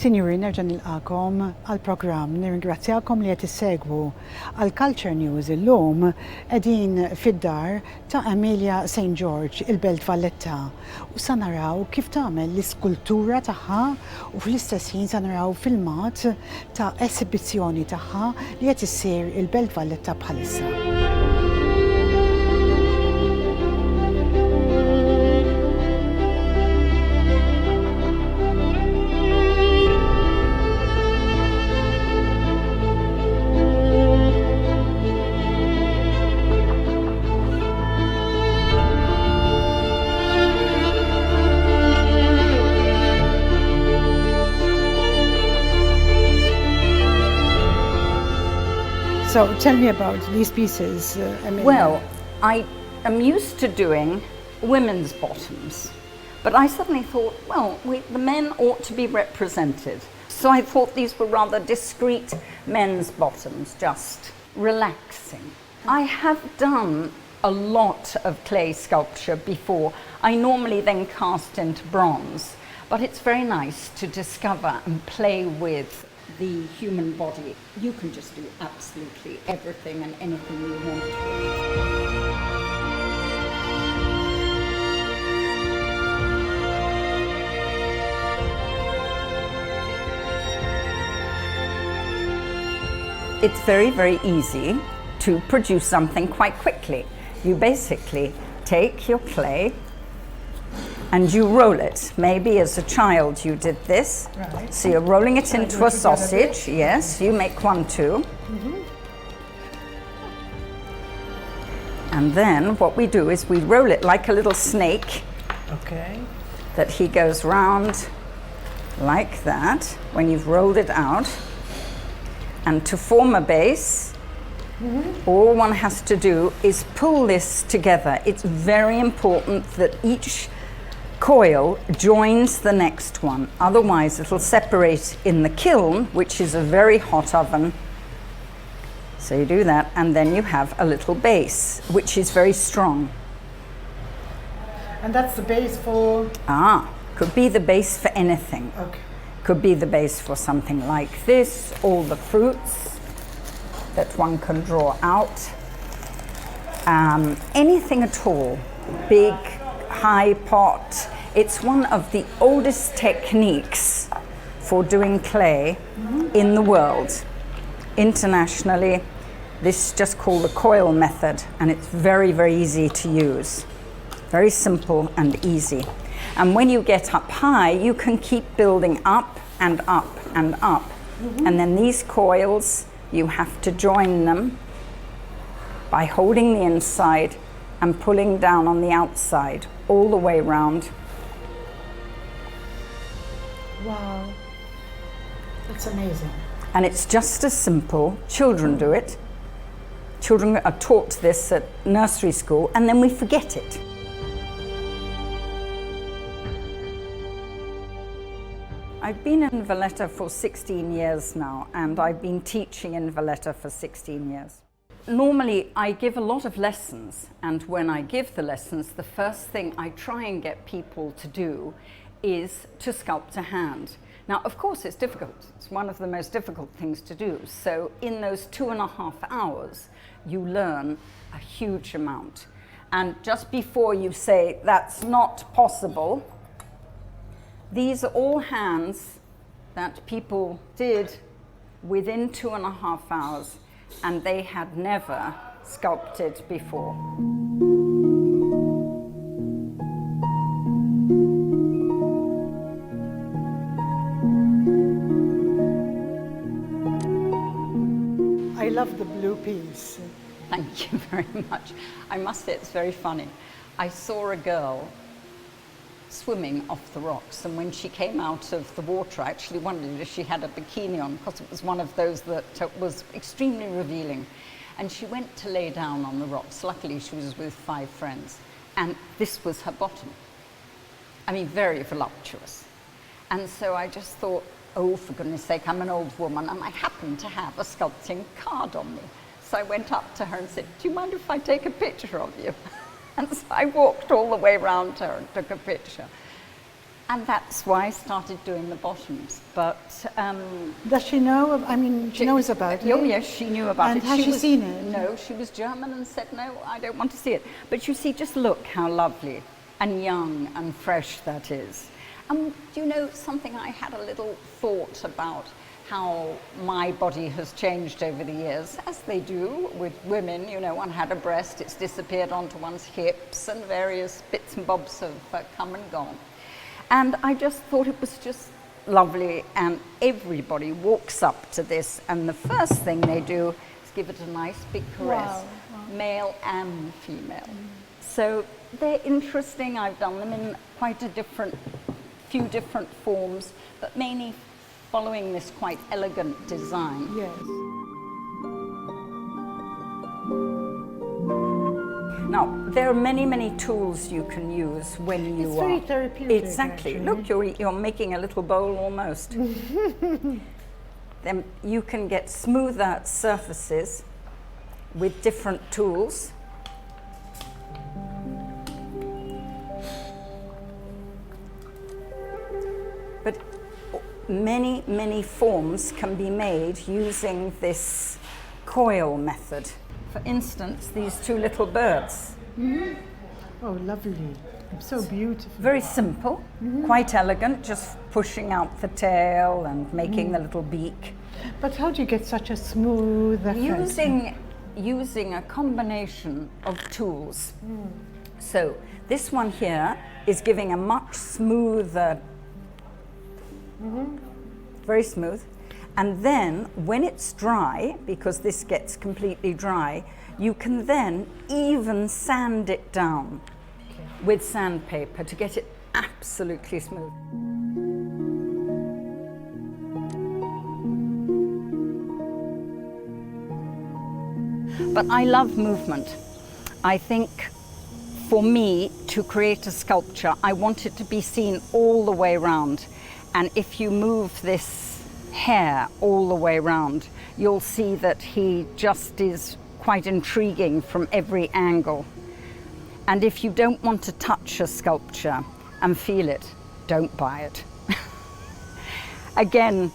Sinjuri, nerġa' nilqakom għall-programm. Nirringrazzjakom li qed issegwu għall-Culture News illum qegħdin fid-dar ta' Amelia St. George, il-Belt Valletta. U sa naraw kif tagħmel l-iskultura tagħha u fl-istess ħin sa naraw filmat ta' esibizzjoni tagħha li qed issir il-Belt Valletta bħalissa. So tell me about these pieces, Amelia. Well, I am used to doing women's bottoms, but I suddenly thought, well, the men ought to be represented. So I thought these were rather discreet men's bottoms, just relaxing. I have done a lot of clay sculpture before. I normally then cast into bronze, but it's very nice to discover and play with the human body. You can just do absolutely everything and anything you want. It's very, very easy to produce something quite quickly. You basically take your clay and you roll it. Maybe as a child you did this. Right. So you're rolling it into a sausage. Yes, you make one too. And then what we do is we roll it like a little snake. Okay. That he goes round like that when you've rolled it out. And to form a base, all one has to do is pull this together. It's very important that each coil joins the next one, otherwise it'll separate in the kiln, which is a very hot oven. So you do that, and then you have a little base, which is very strong. And that's the base for? Could be the base for anything. Okay. Could be the base for something like this, all the fruits that one can draw out. Anything at all, big, high pot. It's one of the oldest techniques for doing clay in the world. Internationally, this is just called the coil method, and it's very, very easy to use. Very simple and easy. And when you get up high, you can keep building up and up and up. And then these coils, you have to join them by holding the inside and pulling down on the outside all the way round. Wow, that's amazing. And it's just as simple. Children do it. Children are taught this at nursery school, and then we forget it. I've been in Valletta for 16 years now, and I've been teaching in Valletta for 16 years. Normally, I give a lot of lessons, and when I give the lessons, the first thing I try and get people to do is to sculpt a hand. Now, of course, it's difficult. It's one of the most difficult things to do. So in those 2.5 hours, you learn a huge amount. And just before you say, that's not possible, these are all hands that people did within 2.5 hours, and they had never sculpted before. I love the blue piece. Thank you very much. I must say it's very funny. I saw a girl swimming off the rocks, and when she came out of the water, I actually wondered if she had a bikini on, because it was one of those that was extremely revealing. And she went to lay down on the rocks. Luckily, she was with 5 friends, and this was her bottom. I mean, very voluptuous. And so I just thought, oh, for goodness sake, I'm an old woman, and I happen to have a sculpting card on me. So I went up to her and said, do you mind if I take a picture of you? And so I walked all the way around her and took a picture. And that's why I started doing the bottoms. But Does she know? I mean, she knows about it. oh yes, she knew about And it. has she seen it? No, she was German and said, no, I don't want to see it. But you see, just look how lovely and young and fresh that is. And do you know something? I had a little thought about how my body has changed over the years, as they do with women. You know, one had a breast, it's disappeared onto one's hips, and various bits and bobs have come and gone. And I just thought it was just lovely, and everybody walks up to this, and the first thing they do is give it a nice big caress, Wow. Wow. male and female. So they're interesting. I've done them in quite a few different forms, but mainly following this quite elegant design. Yes. Now, there are many, many tools you can use when you It's are... very therapeutic, Exactly. actually. Look, you're making a little bowl almost. Then you can get smoother surfaces with different tools. But many, many forms can be made using this coil method. For instance, these two little birds. Oh, lovely. So beautiful. Very simple, quite elegant, just pushing out the tail and making the little beak. But how do you get such a smooth effect? Using a combination of tools. So this one here is giving a much smoother, very smooth. And then when it's dry, because this gets completely dry, you can then even sand it down with sandpaper to get it absolutely smooth. But I love movement. I think for me to create a sculpture, I want it to be seen all the way round. And if you move this hair all the way round, you'll see that he just is quite intriguing from every angle. And if you don't want to touch a sculpture and feel it, don't buy it. Again,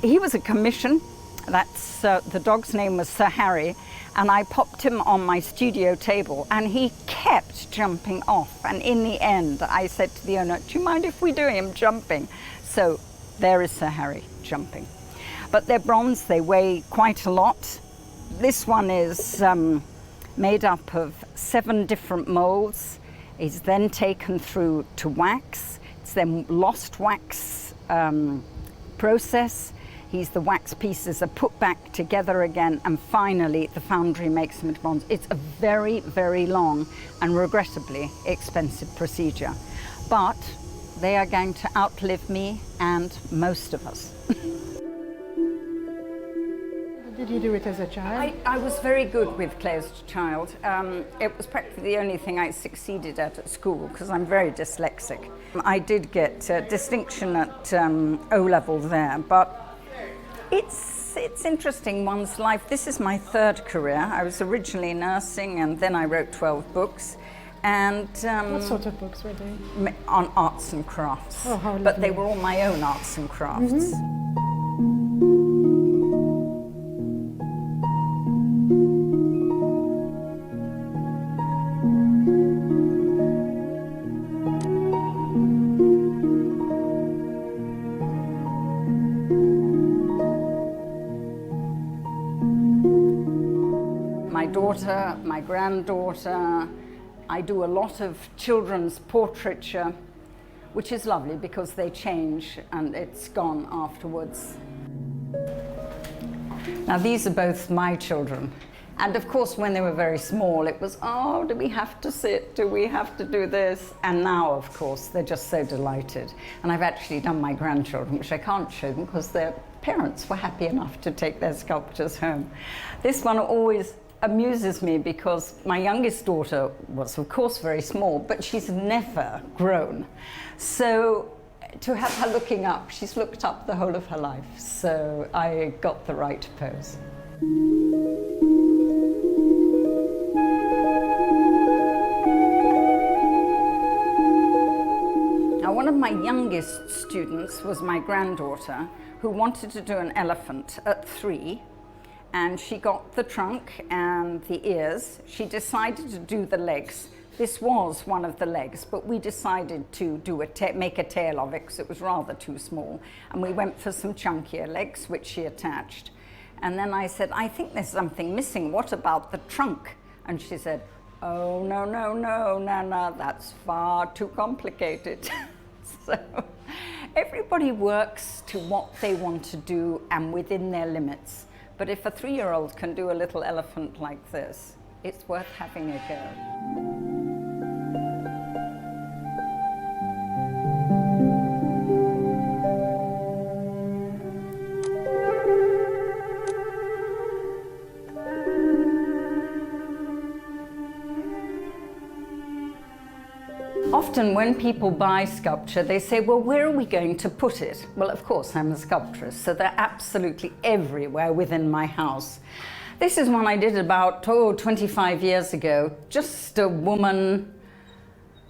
he was a commission. That's the dog's name was Sir Harry, and I popped him on my studio table, and he kept jumping off. And in the end, I said to the owner, "Do you mind if we do him jumping?" So there is Sir Harry jumping. But they're bronze, they weigh quite a lot. This one is made up of 7 different molds. It's then taken through to wax. It's then lost wax process. The wax pieces are put back together again, and finally the foundry makes them into bronze. It's a very, very long and regrettably expensive procedure. But they are going to outlive me and most of us. Did you do it as a child? I was very good with clay as a child. It was practically the only thing I succeeded at school because I'm very dyslexic. I did get distinction at O-level there, but it's interesting, one's life. This is my 3rd career. I was originally nursing, and then I wrote 12 books. And what sort of books were they? On arts and crafts. Oh, how lovely. But they were all my own arts and crafts. My daughter, my granddaughter, I do a lot of children's portraiture, which is lovely because they change and it's gone afterwards. Now these are both my children. And of course, when they were very small, it was, oh, do we have to sit? Do we have to do this? And now, of course, they're just so delighted. And I've actually done my grandchildren, which I can't show them because their parents were happy enough to take their sculptures home. This one always amuses me because my youngest daughter was, of course, very small, but she's never grown. So to have her looking up, she's looked up the whole of her life. So I got the right pose. Now, one of of my youngest students was my granddaughter, who wanted to do an elephant at 3, and she got the trunk and the ears. She decided to do the legs. This was one of the legs, but we decided to do make a tail of it because it was rather too small. And we went for some chunkier legs, which she attached. And then I said, I think there's something missing. What about the trunk? And she said, oh, no, no, no, Nana, that's far too complicated. So everybody works to what they want to do and within their limits. But if a 3-year-old can do a little elephant like this, it's worth having a go. Often when people buy sculpture, they say, well, where are we going to put it? Well, of course, I'm a sculptress, so they're absolutely everywhere within my house. This is one I did about 25 years ago. Just a woman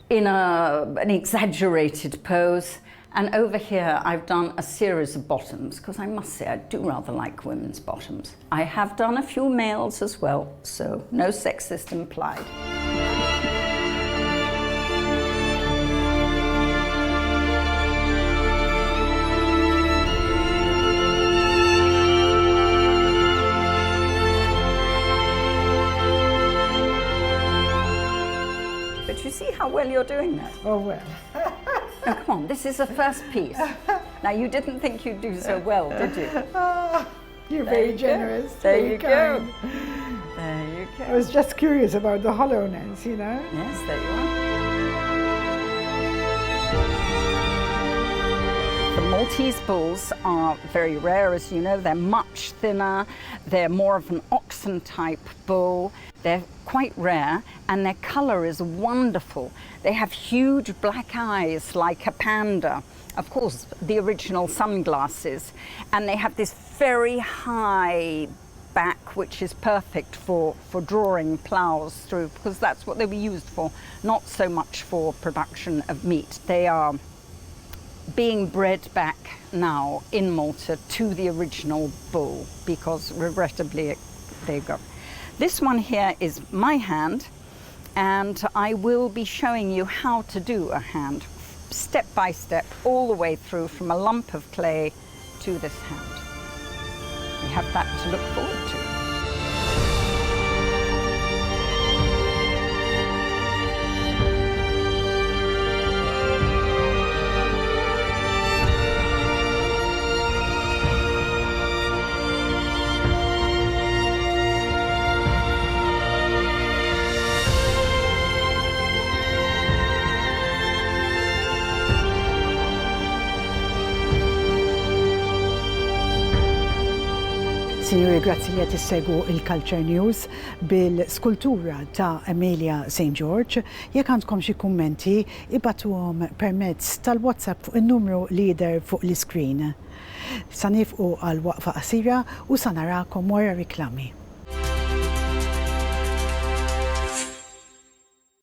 in an exaggerated pose. And over here, I've done a series of bottoms, because I must say, I do rather like women's bottoms. I have done a few males as well, so no sexist implied. But you see how well you're doing that? Oh, well. Now, come on, this is the first piece. Now, you didn't think you'd do so well, did you? You're very generous. There very you kind. go. There you go. I was just curious about the hollowness, you know? Yes, there you are. The Maltese bulls are very rare, as you know. They're much thinner. They're more of an oxen type bull. They're quite rare, and their color is wonderful. They have huge black eyes like a panda. Of course, the original sunglasses. And they have this very high back, which is perfect for drawing plows through, because that's what they were used for, not so much for production of meat. They are being bred back now in Malta to the original bull, because regrettably, there you go. This one here is my hand, and I will be showing you how to do a hand, step by step, all the way through from a lump of clay to this hand. We have that to look forward to. Signori, grazzi li qed issegwu il-Culture News bil-skultura ta' Amelia St. George. Jekk għandkom xi kummenti, ibatuhom permezz tal-WhatsApp fuq in-numru li jidher fuq l-iskrin. Sa nifqu għal waqfa qasira u sa narakom wara riklami.